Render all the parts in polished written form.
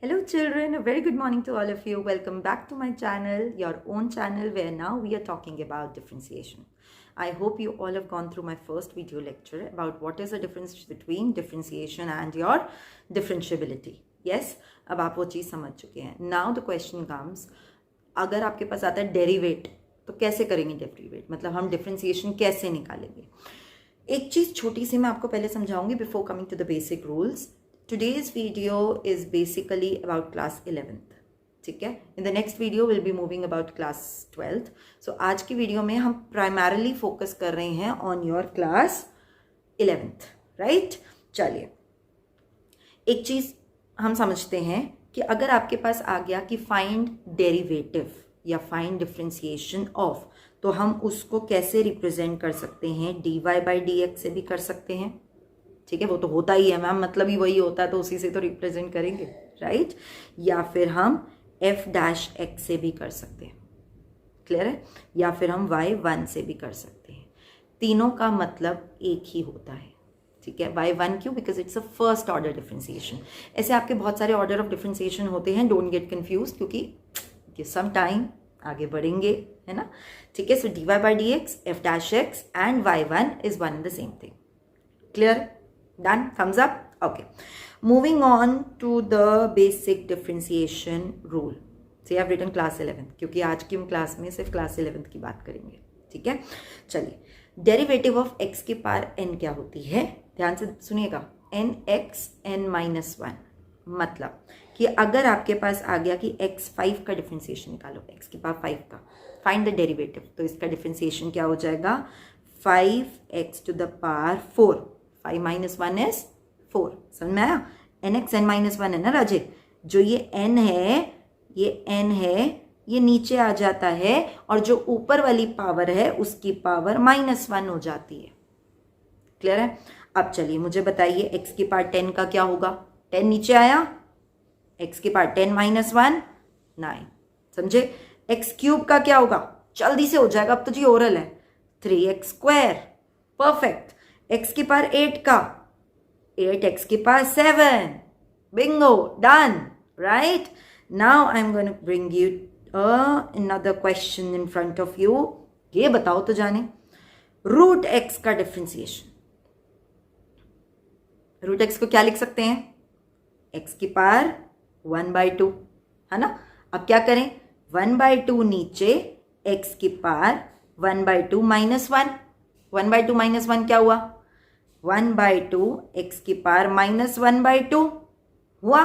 Hello children, a very good morning to all of you. Welcome back to my channel, your own channel where now we are talking about differentiation. I hope you all have gone through my first video lecture about what is the difference between differentiation and your differentiability. Yes, अब आप वो चीज़ समझ चुके हैं. Now the question comes, अगर आपके पास आता है डेरिवेट तो कैसे करेंगे डेरिवेट, मतलब हम डिफरेंशिएशन कैसे निकालेंगे. एक चीज़ छोटी सी मैं आपको पहले समझाऊंगी before coming to the basic rules. Today's video is basically about class 11th. ठीक है. In the next video we'll be moving about class 12th. So आज की वीडियो में हम primarily focus कर रहे हैं on your class 11th, right? चलिए, एक चीज़ हम समझते हैं कि अगर आपके पास आ गया कि फाइंड डेरिवेटिव या फाइंड डिफरेंशिएशन ऑफ, तो हम उसको कैसे रिप्रेजेंट कर सकते हैं. dy/dx से भी कर सकते हैं. ठीक है, वो तो होता ही है मैम, मतलब ही वही होता है तो उसी से तो रिप्रेजेंट करेंगे, राइट. या फिर हम f' से भी कर सकते हैं, क्लियर है. या फिर हम y1 से भी कर सकते हैं. तीनों का मतलब एक ही होता है. ठीक है, y1 क्यों? Because it's a first order differentiation. ऐसे आपके बहुत सारे ऑर्डर ऑफ डिफरेंशिएशन होते हैं, डोंट गेट कंफ्यूज, क्योंकि सम टाइम आगे बढ़ेंगे, है ना. ठीक है, सो dy/dx, f' and y1 is one and the same thing. Clear? Done? Thumbs up? Okay. Moving on to the basic differentiation rule. See, I've written class 11th क्योंकि आज की हम क्लास में सिर्फ क्लास 11th की बात करेंगे. ठीक है, चलिए. डेरिवेटिव ऑफ x की पावर n क्या होती है? ध्यान से सुनिएगा. nx n-1. मतलब कि अगर आपके पास आ गया कि x5 का डिफरेंशिएशन निकालो, x की पावर 5 का, फाइंड द डेरिवेटिव, तो इसका डिफरेंशिएशन क्या हो जाएगा? 5x to the power 4. 5 - 1 is 4. समझ में आया? nx n-1 है ना राजे. जो ये n है, ये n है, ये नीचे आ जाता है और जो ऊपर वाली पावर है उसकी पावर -1 हो जाती है. क्लियर है? अब चलिए मुझे बताइए x की पावर 10 का क्या होगा? 10 नीचे आया, x की पावर 10 - 1 9. समझे? x³ का क्या होगा? जल्दी से हो जाएगा, अब तो जी ओरल है. 3x². परफेक्ट. x की पावर 8 का 8x की power 7. Bingo, done, right. Now I am going to bring you another question in front of you. ये बताओ तो जाने, रूट x का डिफरेंशिएशन. रूट x को क्या लिख सकते हैं? x की पावर 1/2, है ना. अब क्या करें? 1/2 नीचे, x की पावर 1/2 -1. 1/2 -1 क्या हुआ? 1/2 x की पावर -1/2 हुआ.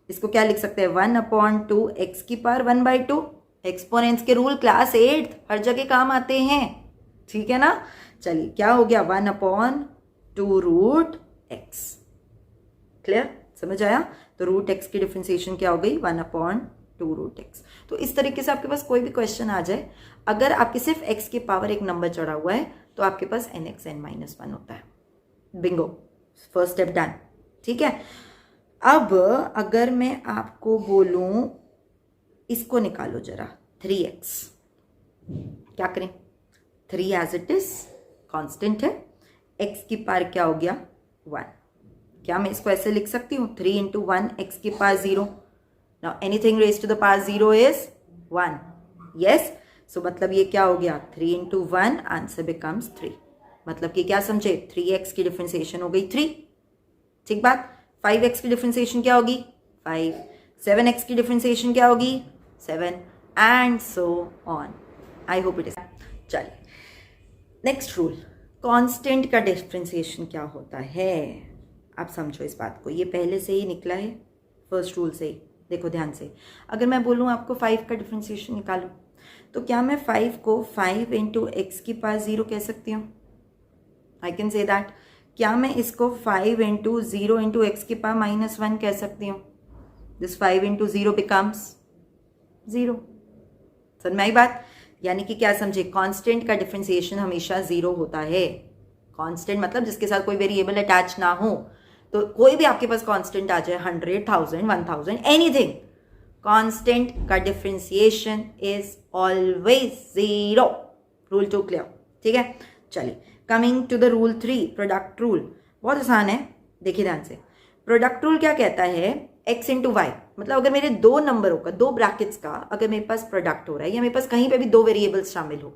इसको क्या लिख सकते हैं? 1/2 x की पावर 1/2. एक्सपोनेंट्स के रूल क्लास 8 हर जगह काम आते हैं. ठीक है ना. चलिए, क्या हो गया? 1/2 रूट x. क्लियर? समझ आया? तो रूट x की डिफरेंशिएशन क्या हो गई? 1/2 रूट x. तो इस तरीके से आपके पास कोई भी क्वेश्चन आ जाए, अगर आपके सिर्फ x की पावर एक नंबर चढ़ा हुआ है तो आपके पास nx n-1 होता है. Bingo, first step done. ठीक है. अब अगर मैं आपको बोलूं इसको निकालो जरा, 3x, क्या करें? 3 एज इट इज कांस्टेंट है. x की पावर क्या हो गया? 1. क्या मैं इसको ऐसे लिख सकती हूँ? 3 × 1 x की power 0. Now anything raise to the power 0 is 1. Yes. So मतलब ये क्या हो गया? 3 × 1, आंसर बिकम्स 3. मतलब कि क्या समझे? 3x की डिफरेंशिएशन हो गई 3. ठीक बात. 5x की डिफरेंशिएशन क्या होगी? 5. 7x की डिफरेंशिएशन क्या होगी? 7, and so on. I hope it is. चलिए, नेक्स्ट रूल, कांस्टेंट का डिफरेंशिएशन क्या होता है? आप समझो इस बात को, ये पहले से ही निकला है फर्स्ट रूल से ही. देखो ध्यान से, अगर मैं बोलूँ आपको 5 का डिफरेंशिएशन निकालो, तो क्या मैं 5 को 5 × x की पावर 0 कह सकती हूँ? I can say that. क्या मैं इसको 5 × 0 × x की पावर -1 कह सकती हूँ? This 5 × 0 becomes 0. समझ में आई बात? यानी कि क्या समझे? कांस्टेंट का डिफरेंशिएशन हमेशा 0 होता है. कांस्टेंट मतलब जिसके साथ कोई वेरिएबल अटैच ना हो. तो कोई भी आपके पास कांस्टेंट आ जाए, 100, 1000, 1000, एनीथिंग, कांस्टेंट का differentiation is always 0. Rule 2 clear? ठीक है. चलिए, coming to the rule 3, product rule. बहुत आसान है, देखिए ध्यान से. प्रोडक्ट रूल क्या कहता है x इंटू वाई, मतलब अगर मेरे दो नंबरों का, दो ब्रैकेट्स का अगर मेरे पास प्रोडक्ट हो रहा है या मेरे पास कहीं पे भी दो वेरिएबल्स शामिल हो,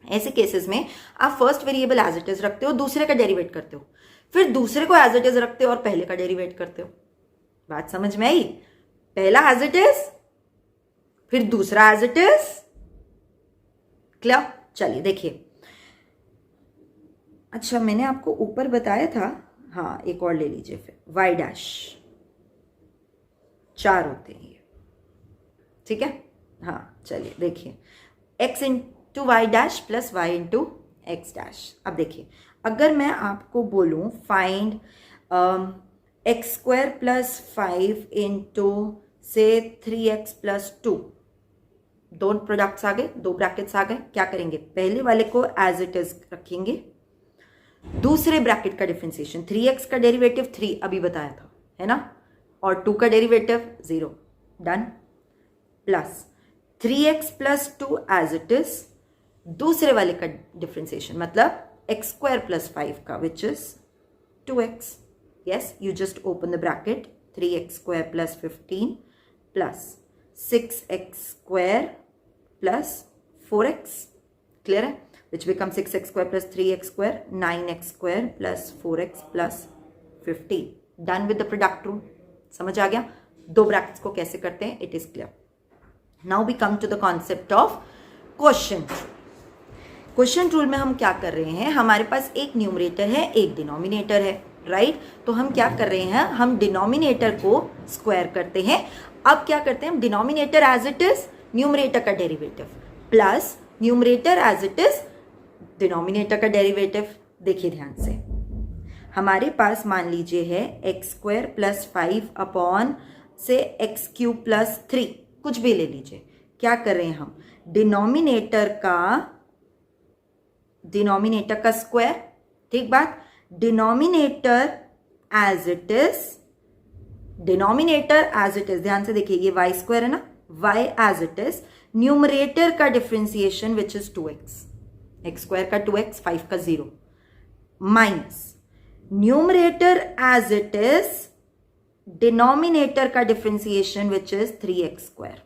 ऐसे केसेस में आप first variable as it is रखते हो, दूसरे का डेरिवेट करते हो, फिर दूसरे को एज इट इज रखते हो और पहले का डेरिवेट करते हो। बात समझ में आई? पहला एज इट इज, फिर दूसरा एज इट इज। क्लियर? चलिए देखिए, अच्छा मैंने आपको ऊपर बताया था, हाँ एक और ले लीजिए फिर, वाई डैश 4 होते हैं ये, ठीक है। हाँ चलिए देखिए, x into y dash plus y into x dash. अब देखिए, अगर मैं आपको बोलूं find x square plus 5 into से 3x प्लस 2, दो प्रोडक्ट्स आ गए, दो ब्रैकेट्स आ गए, क्या करेंगे? पहले वाले को एज इट इज रखेंगे, दूसरे ब्रैकेट का डिफरेंशिएशन 3x का डेरिवेटिव 3 अभी बताया था, है ना, और 2 का डेरिवेटिव 0, डन, प्लस 3x प्लस 2 एज इट इज, दूसरे वाले का डिफरेंशिएशन मतलब x स्क्वायर प्लस 5 का विच is 2x। Yes, you just open the bracket, 3x square plus 15 plus 6x square plus 4x, clear है, which becomes 6x square plus 3x square, 9x square plus 4x plus 15. Done with the product rule. समझ आ गया दो brackets को कैसे करते हैं? It is clear. Now we come to the concept of quotient rule. Quotient rule में हम क्या कर रहे हैं? हमारे पास एक न्यूमरेटर है, एक डिनोमिनेटर है, राइट? तो हम क्या कर रहे हैं? हम डिनोमिनेटर को स्क्वायर करते हैं। अब क्या करते हैं? हम denominator as it is, numerator का derivative, plus numerator as it is, denominator का डेरिवेटिव। देखिए ध्यान से, हमारे पास मान लीजिए है एक्स स्क्वायर प्लस 5 अपॉन से एक्स क्यूब प्लस 3, कुछ भी ले लीजिए। क्या कर रहे हैं हम? डिनोमिनेटर का स्क्वायर, ठीक बात, डिनोमिनेटर एज इट इज, ध्यान से देखिए, ये वाई स्क्वायर है ना, y as it is, numerator का differentiation which is 2x, x square का 2x, 5 का 0, minus numerator as it is, denominator का differentiation which is 3x square.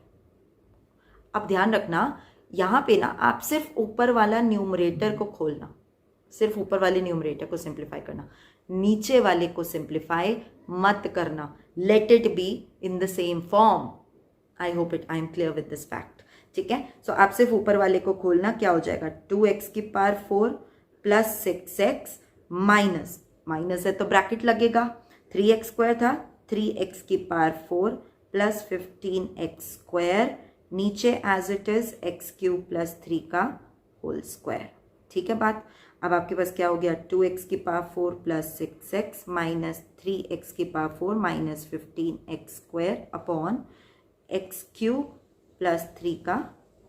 अब ध्यान रखना, यहां पे ना आप सिर्फ ऊपर वाला न्यूमरेटर को खोलना, सिर्फ ऊपर वाले न्यूमरेटर को सिंप्लीफाई करना, नीचे वाले को सिंप्लीफाई मत करना। Let it be in the same form. I hope I M clear with this fact, ठीक है। सो आप सिर्फ ऊपर वाले को खोलना, क्या हो जाएगा? 2x की power 4 plus 6x minus, minus है तो ब्रैकेट लगेगा, 3x स्क्वायर था, 3x की पावर 4 प्लस 15x स्क्वायर, नीचे as it is x cube plus 3 का होल स्क्वायर, ठीक है बात। अब आपके पास क्या हो गया? 2x की power 4 plus 6x minus 3x की power 4 minus 15x square upon x cube plus 3 का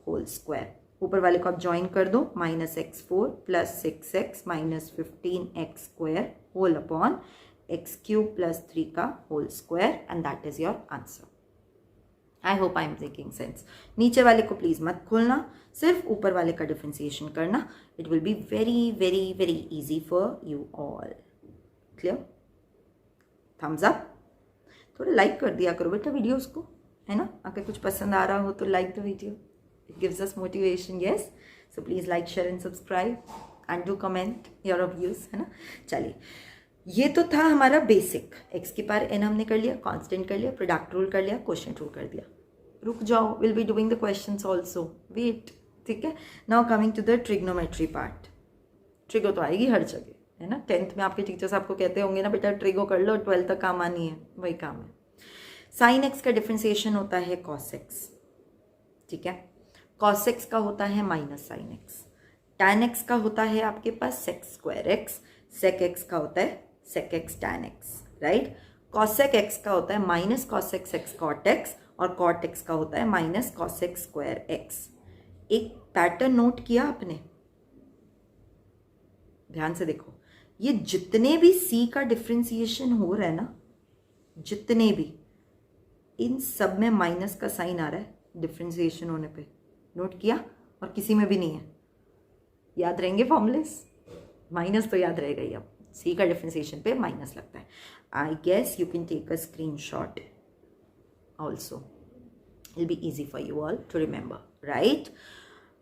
होल स्क्वायर। ऊपर वाले को आप ज्वाइन कर दो, minus x4 plus 6x minus 15x square whole upon x cube plus 3 का whole square, and that is your answer. I hope I am making sense. नीचे वाले को प्लीज मत खोलना, सिर्फ ऊपर वाले का डिफरेंशिएशन करना। It will be very very very easy for you all. Clear? Thumbs up. थोड़ा लाइक कर दिया करो बेटा वीडियोस को, है ना। अगर कुछ पसंद आ रहा हो तो like the video, it gives us motivation. Yes, so please like, share and subscribe and do comment your views, है ना। चलिए, ये तो था हमारा बेसिक। एक्स की पावर एन हमने कर लिया, कांस्टेंट कर लिया, प्रोडक्ट रूल कर लिया, क्वोशिएंट रूल कर दिया। रुक जाओ, will be doing the questions also, wait, ठीक है। Now coming to the trigonometry part. Trigo तो आएगी हर जगह, है ना। 10th में आपके टीचर्स आपको कहते होंगे ना, बेटा ट्रिगो कर लो, 12th तक काम आनी है, वही काम है। साइन एक्स का डिफरेंशिएशन होता है कॉस एक्स, ठीक है। कॉस एक्स का होता है minus sine x. Tan x का होता है आपके पास sec square x. Sec x का होता है sec x tan x, right. Cosec x का होता है minus cosec x cot x, और कॉट एक्स का होता है माइनस कॉसेक स्क्वायर एक्स। एक पैटर्न नोट किया आपने? ध्यान से देखो, ये जितने भी सी का डिफरेंशिएशन हो रहा है ना, जितने भी, इन सब में माइनस का साइन आ रहा है डिफरेंशिएशन होने पे। नोट किया? और किसी में भी नहीं है। याद रहेंगे फॉर्मूलेस? माइनस तो याद रहेगा ही। अब सी का डिफरेंशिएशन पे माइनस लगता है। I guess you can take a screenshot also. It'll be easy for you all to remember, right?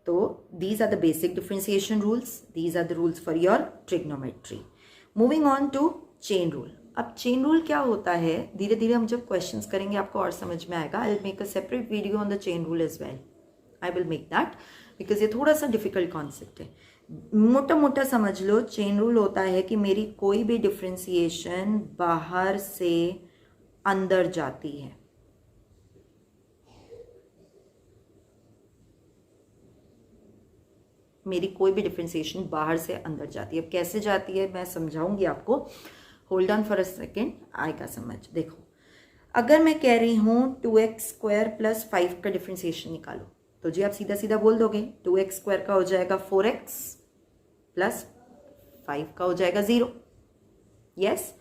So these are the basic differentiation rules. These are the rules for your trigonometry. Moving on to chain rule. अब chain rule क्या होता है, धीरे धीरे हम जब questions करेंगे आपको और समझ में आएगा. I will make a separate video on the chain rule as well. I will make that because ये थोड़ा सा डिफिकल्ट कॉन्सेप्ट है. मोटा मोटा समझ लो, चेन रूल होता है कि मेरी कोई भी डिफ्रेंसिएशन बाहर से अंदर जाती है. मेरी कोई भी डिफ्रेंसिएशन बाहर से अंदर जाती है. अब कैसे जाती है मैं समझाऊंगी आपको. Hold on for a second, आएगा समझ. देखो, अगर मैं कह रही हूँ 2x² + 5 का डिफ्रेंसिएशन निकालो, तो जी आप सीधा सीधा बोल दोगे 2x² का हो जाएगा 4x + 5 का हो जाएगा 0. यस.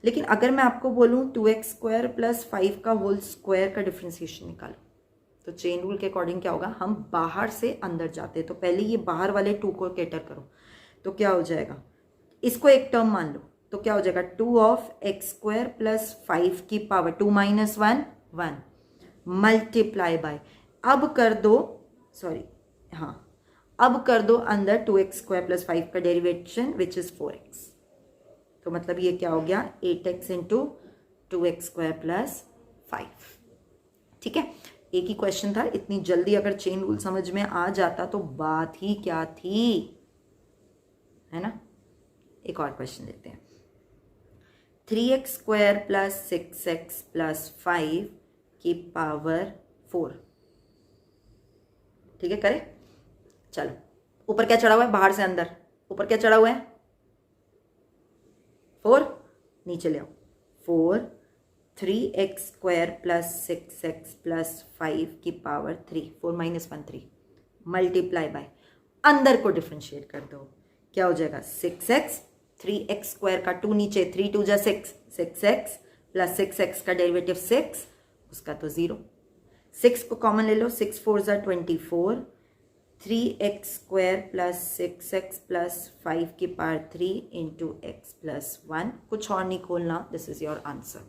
लेकिन अगर मैं आपको बोलूँ 2x² + 5 का होल स्क्वायर का डिफ्रेंसिएशन निकालो, तो चेन रूल के अकॉर्डिंग क्या होगा, हम बाहर से अंदर जाते हैं. तो पहले ये बाहर वाले 2 को कैटर करो, तो क्या हो जाएगा, इसको एक टर्म मान लो, तो क्या हो जाएगा 2x² + 5 की पावर 2 - 1 1 मल्टीप्लाई बाय. अब कर दो, सॉरी हाँ, अब कर दो अंदर 2x² + 5 का डेरिवेशन विच इज 4x. तो मतलब ये क्या हो गया 8x × 2x² + 5. ठीक है, एक ही क्वेश्चन था. इतनी जल्दी अगर चेन रूल समझ में आ जाता तो बात ही क्या थी, है ना. एक और क्वेश्चन देते हैं. 3x² + 6x + 5 की पावर 4. ठीक है, करें. चलो, ऊपर क्या चढ़ा हुआ है, बाहर से अंदर. ऊपर क्या चढ़ा हुआ है 4, नीचे ले आओ 4. 3x² + 6x + 5 की पावर 3. 4 - 1 3 multiply by. अंदर को डिफ्रेंशिएट कर दो, क्या हो जाएगा 6x. 3x² का 2 नीचे, 3 × 2 = 6, 6x + 6x का डेरिवेटिव 6, उसका तो 0. 6 को कॉमन ले लो, 6 × 4 = 24. 3x² + 6x + 5 की पावर 3 × x + 1. कुछ और नहीं खोलना. This is your answer.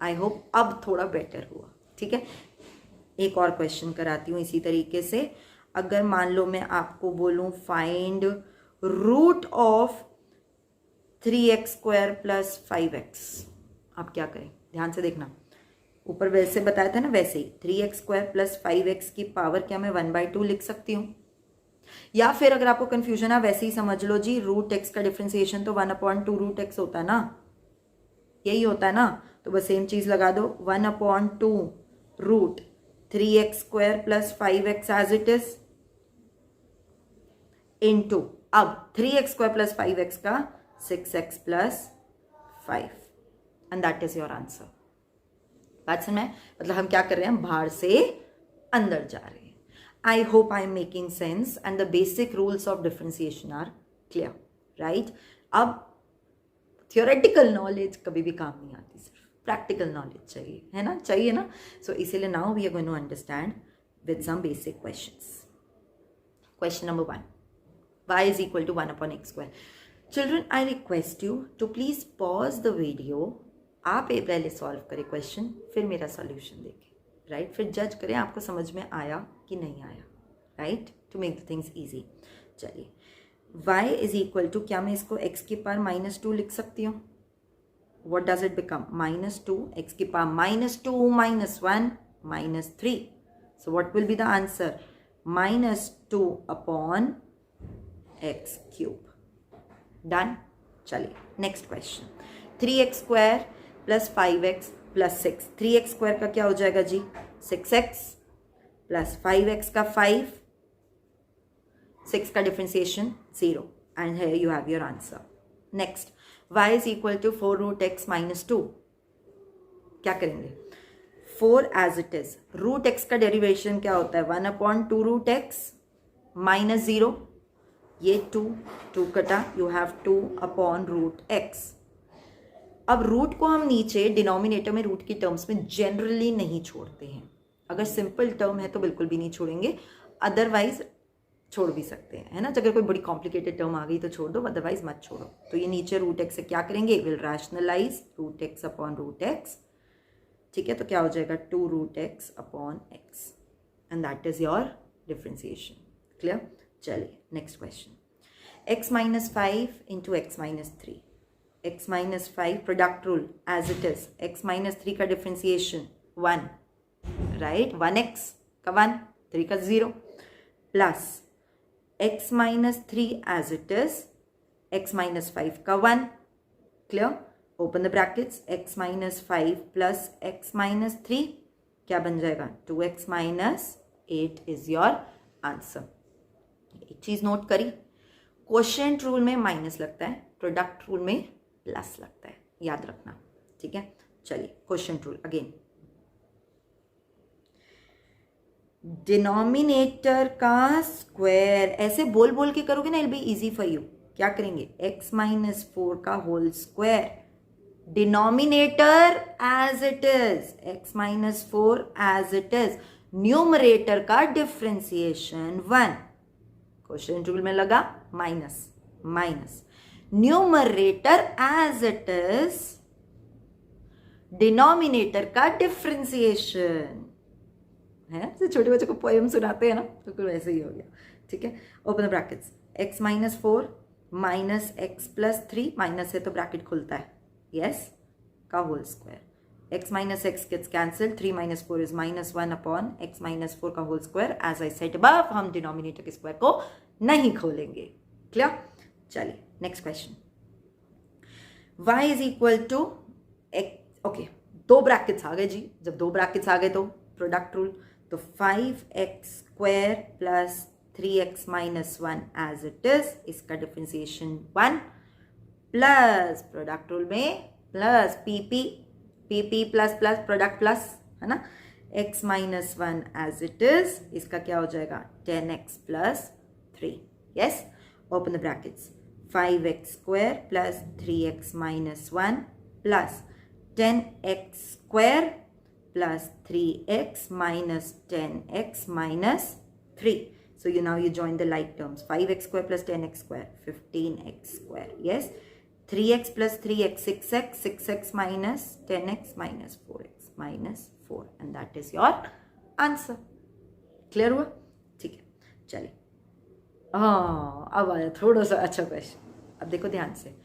I hope अब थोड़ा बेटर हुआ. ठीक है, एक और क्वेश्चन कराती हूँ इसी तरीके से. अगर मान लो मैं आपको बोलूँ find root of 3x² + 5x, आप क्या करें, ध्यान से देखना. ऊपर वैसे बताया था ना, वैसे ही 3x² + 5x की पावर क्या मैं 1/2 लिख सकती हूँ. या फिर अगर आपको कंफ्यूजन है वैसे ही समझ लो जी, √x का डिफ्रेंसिएशन तो 1/2 √x होता है ना, यही होता है ना. तो बस सेम चीज लगा दो, 1/2 root 3x² + 5x as it is into अब 3x² + 5x का 6x + 5 and that is your answer. बात समझ में, मतलब हम क्या कर रहे हैं, बाहर से अंदर जा रहे हैं. I hope I am making sense and the basic rules of differentiation are clear, right. अब थियोरेटिकल नॉलेज कभी भी काम नहीं आती, सिर्फ प्रैक्टिकल नॉलेज चाहिए, है ना, चाहिए ना. सो इसीलिए now we are going to understand with some basic questions. Question number 1, y is equal to 1/x². Children, I request you to please pause the video. आप ये पहले सॉल्व करें क्वेश्चन, फिर मेरा सॉल्यूशन देखें, राइट. फिर जज करें आपको समझ में आया कि नहीं आया, right, to make the things easy. चलिए, y is equal to, क्या मैं इसको x की पावर -2 लिख सकती हूँ. what does it become, -2 x की power -2 - 1 -3. so what will be the answer, -2/x³. Done. चलिए next question. 3x² + 5x + 6. 3x² का क्या हो जाएगा जी 6x + 5x का 5, 6 का differentiation 0 and here you have your answer. Next, y is equal to 4 √x - 2. क्या करेंगे, 4 एज इट इज. √x का डेरिवेशन क्या होता है 1/2 √x -0. ये 2 कटा, यू हैव 2/√x. अब रूट को हम नीचे डिनोमिनेटर में रूट की टर्म्स में जनरली नहीं छोड़ते हैं. अगर सिंपल टर्म है तो बिल्कुल भी नहीं छोड़ेंगे, अदरवाइज छोड़ भी सकते हैं, है ना. अगर कोई बड़ी कॉम्प्लिकेटेड टर्म आ गई तो छोड़ दो, अदरवाइज मत छोड़ो. तो ये नीचे √x से क्या करेंगे, विल रैशनलाइज √x/√x ठीक है, तो क्या हो जाएगा 2 root x upon x and that is your differentiation. Clear. चलिए next question. x minus 5 into x minus 3. x minus 5 product rule as it is. x minus 3 का differentiation 1, right? 1x का 1, 3 का 0 plus x minus 3 as it is. x minus 5 का 1. Clear? Open the brackets. x minus 5 plus x minus 3 क्या बन जाएगा 2x minus 8 is your answer. एक चीज note करी, क्वोशिएंट रूल में माइनस लगता है, प्रोडक्ट रूल में प्लस लगता है, याद रखना. ठीक है. चलिए क्वोशिएंट रूल अगेन. डिनोमिनेटर का स्क्वायर ऐसे बोल बोल के करोगे ना, it be easy for you. क्या करेंगे x माइनस 4 का whole square, denominator as it is, x minus 4 as it is, numerator का डिफ्रेंसिएशन 1. क्वेश्चन रूल में लगा minus minus, numerator as it is, denominator का डिफ्रेंसिएशन है. तो छोटे बच्चों को पोएम सुनाते हैं ना, तो कुछ वैसे ही हो गया. ठीक है. Open the brackets. x minus 4 minus x plus 3, minus है तो ब्रैकेट खुलता है, यस, का whole square. x minus x gets cancelled. 3 minus 4 is minus 1 upon x minus 4 का whole square. As I said above, हम डिनोमिनेटर के square को नहीं खोलेंगे. क्लियर. चलिए next question. y is equal to x. Okay, 2 brackets आ गए जी. जब 2 ब्रैकेट्स आ गए तो प्रोडक्ट रूल, तो 5x square plus 3x minus 1 as it is, इसका डिफ्रेंसिएशन 1 प्लस प्रोडक्ट रूल में plus P plus plus product plus है ना, x minus 1 as it is, इसका क्या हो जाएगा 10x plus 3. Yes. Open the brackets. 5x square plus 3x minus 1 plus 10x square plus 3x minus 10x minus 3. So you join the like terms. 5x square plus 10x square, 15x square. Yes. 3x plus 3x, 6x, 6x minus 10x minus 4x minus 4. And that is your answer. Clear हुआ? ठीक है. चलिए. हाँ, अब आया थोड़ा सा अच्छा क्वेश्चन. अब देखो ध्यान से.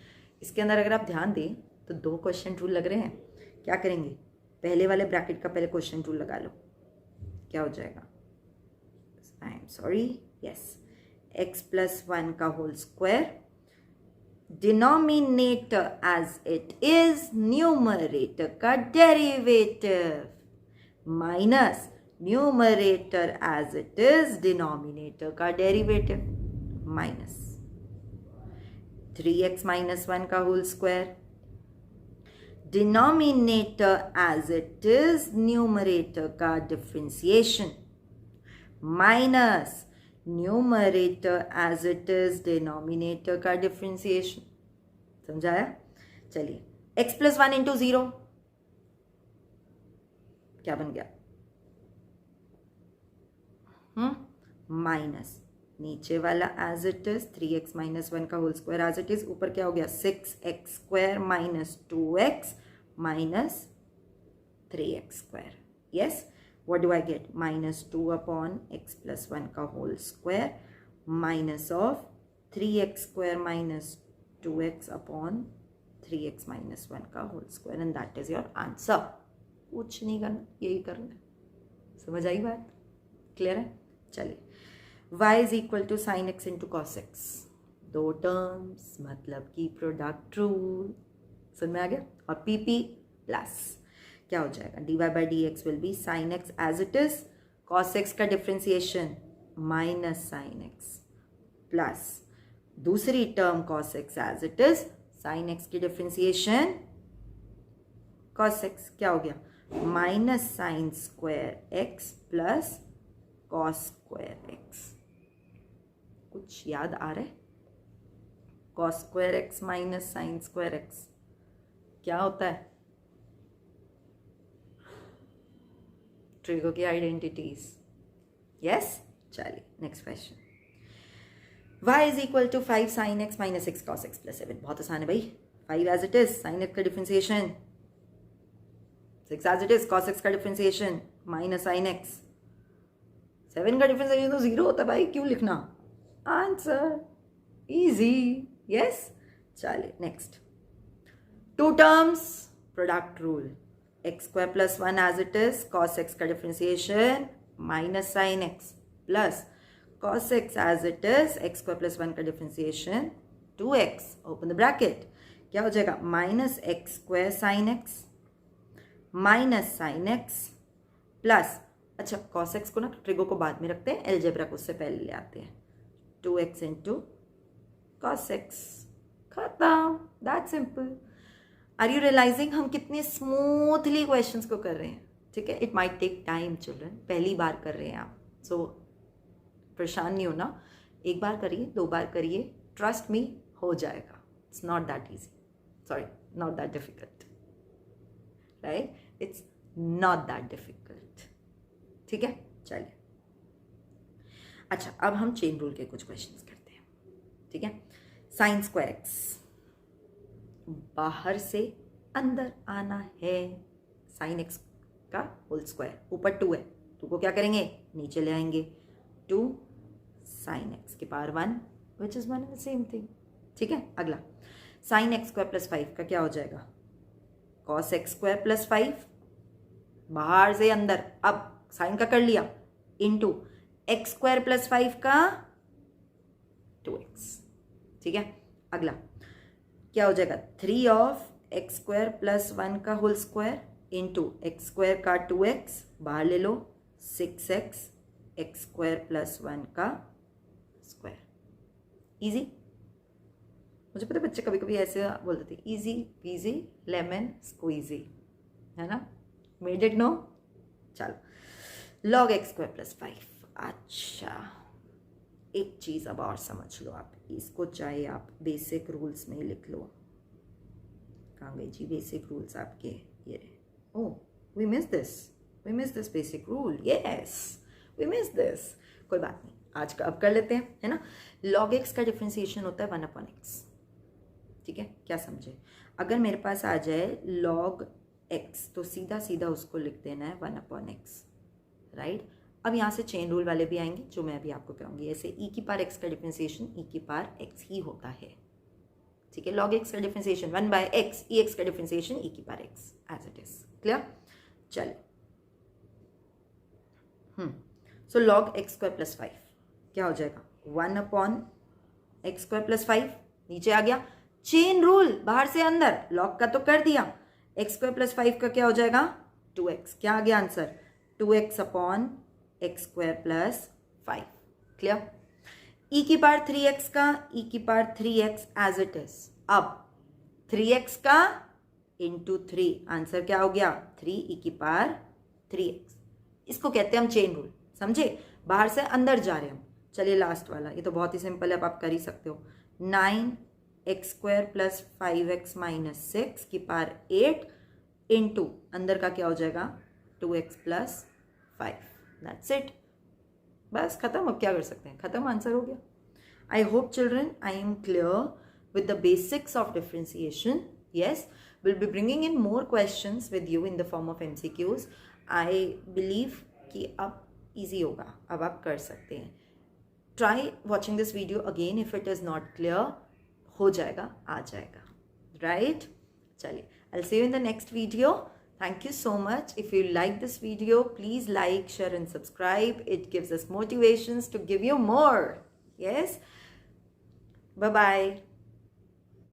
इसके अंदर अगर आप ध्यान दें तो 2 क्वेश्चन रूल लग रहे हैं. क्या करेंगे, पहले वाले ब्रैकेट का पहले क्वेश्चन रूल लगा लो. क्या हो जाएगा, I am sorry, yes, x plus 1 का whole square, denominator as it is, numerator का derivative, minus numerator as it is, denominator का डेरिवेटिव, माइनस 3x माइनस 1 का whole square, denominator as it is, numerator का differentiation, minus numerator as it is, denominator का differentiation. समझाया? चलिए, x plus 1 into 0 क्या बन गया, माइनस नीचे वाला as it is 3x minus 1 का whole square as it is, ऊपर क्या हो गया 6x square minus 2x minus 3x square. Yes. what do I get, minus 2 upon x plus 1 का whole square minus of 3x square minus 2x upon 3x minus 1 का whole square and that is your answer. कुछ नहीं करना, यही करना है. समझ आई बात? क्लियर है? चलिए, y is equal to sin x into cos x. 2 terms मतलब कि प्रोडक्ट रूल समझ में आ गया. और pp प्लस क्या हो जाएगा, dy by dx will be sine x as it is, cos x का differentiation minus sine x plus दूसरी term cos x as it is, sine x की डिफ्रेंसिएशन cos x क्या हो गया, minus sine square x plus cos square x. कुछ याद आ रहा है? cos square x minus sine square x क्या होता है? ट्रिगो की आइडेंटिटीज. यस. चलिए next question. y is equal to 5 sign x minus 6 cos x plus 7. बहुत आसान है भाई. 5 as it is, sine x का differentiation 6 as it is, cos x का डिफरेंशिएशन माइनस sin x, 7 का डिफरेंशिएशन तो 0 होता है भाई, क्यों लिखना, आंसर इजी, यस। चलिए next, two terms, product rule, x square plus 1 as it is, cos x का differentiation minus sin x plus cos x as it is, x square plus 1 का differentiation 2x, open the bracket, क्या हो जाएगा, minus x square sine x minus sine x plus, अच्छा cos x को ना trigo को बाद में रखते हैं, एलजेब्रा को उससे पहले ले आते हैं, 2x इंटू cos x, खत्म, that simple. Are you realising हम कितने स्मूथली क्वेश्चंस को कर रहे हैं, ठीक है। It might take time children, पहली बार कर रहे हैं आप, सो परेशान नहीं होना, एक बार करिए, 2 बार करिए, ट्रस्ट मी हो जाएगा, it's not that easy, sorry not that difficult, right, it's not that difficult, ठीक है। चलिए, अच्छा अब हम चेन रूल के कुछ क्वेश्चंस करते हैं, ठीक है। साइन स्क्वायर एक्स, बाहर से अंदर आना है, साइन एक्स का होल स्क्वायर, ऊपर 2 है, 2 को क्या करेंगे, नीचे ले आएंगे, 2 साइन एक्स की power 1 which is 1 and the same thing, ठीक है। अगला, साइन एक्स स्क्वायर प्लस 5 का क्या हो जाएगा, कॉस एक्स स्क्वायर प्लस 5, बाहर से अंदर, अब साइन का कर लिया, इंटू एक्स स्क्वायर प्लस 5 का 2x, ठीक है। अगला क्या हो जाएगा, 3 ऑफ एक्स स्क्वायर प्लस 1 का whole square into x square का 2x, बाहर ले लो, 6x एक्स स्क्वायर प्लस 1 का स्क्वायर, इजी। मुझे पता है बच्चे कभी कभी ऐसे बोल देते, इजी पीजी लेमन स्क्वीजी, है ना, मेड इट नो। चलो, लॉग एक्स स्क्वायर प्लस 5, अच्छा एक चीज़ अब और समझ लो आप, इसको चाहे आप बेसिक रूल्स में लिख लो, कहाँ गए जी बेसिक रूल्स आपके, ये oh we miss this basic rule, yes we miss this, कोई बात नहीं, आज का अब कर लेते हैं, है ना। लॉग एक्स का डिफरेंशिएशन होता है 1/x, ठीक है, क्या समझे, अगर मेरे पास आ जाए log x तो सीधा सीधा उसको लिख देना है 1/x, राइट। अब यहाँ से चेन रूल वाले भी आएंगे जो मैं अभी आपको कराऊंगी, ऐसे e की पावर x का डिफरेंशिएशन e की पावर x ही होता है, ठीक है। log x का डिफरेंशिएशन 1/x, ex का डिफरेंशिएशन e की power x as it is, clear. चलिए, so log x square plus 5 क्या हो जाएगा, 1/x स्क्वायर प्लस 5, नीचे आ गया, चेन रूल, बाहर से अंदर, log का तो कर दिया, x स्क्वायर प्लस 5 का क्या हो जाएगा, 2x, क्या आ गया answer, 2x upon x square plus 5, clear. e की पावर 3x का, e की power 3x as it is, अब 3x का इंटू 3, आंसर क्या हो गया, 3 e की पावर 3x, इसको कहते हैं हम चेन रूल, समझे, बाहर से अंदर जा रहे हैं हम। चलिए लास्ट वाला, ये तो बहुत ही सिंपल है, अब आप कर ही सकते हो, 9x square plus 5x minus 6 की पावर 8 इंटू अंदर का क्या हो जाएगा, 2x प्लस 5, दैट्स इट, बस खत्म, अब क्या कर सकते हैं, खत्म, आंसर हो गया। I hope children I am clear with the basics of differentiation. Yes, we'll be bringing in more questions with you in the form of MCQs. I believe कि अब easy होगा, अब आप कर सकते हैं। Try watching this video again if it is not clear, हो जाएगा, आ जाएगा, right? चलिए, I'll see you in the next video. Thank you so much. If you like this video, please like, share and subscribe. It gives us motivations to give you more. Yes? Bye-bye.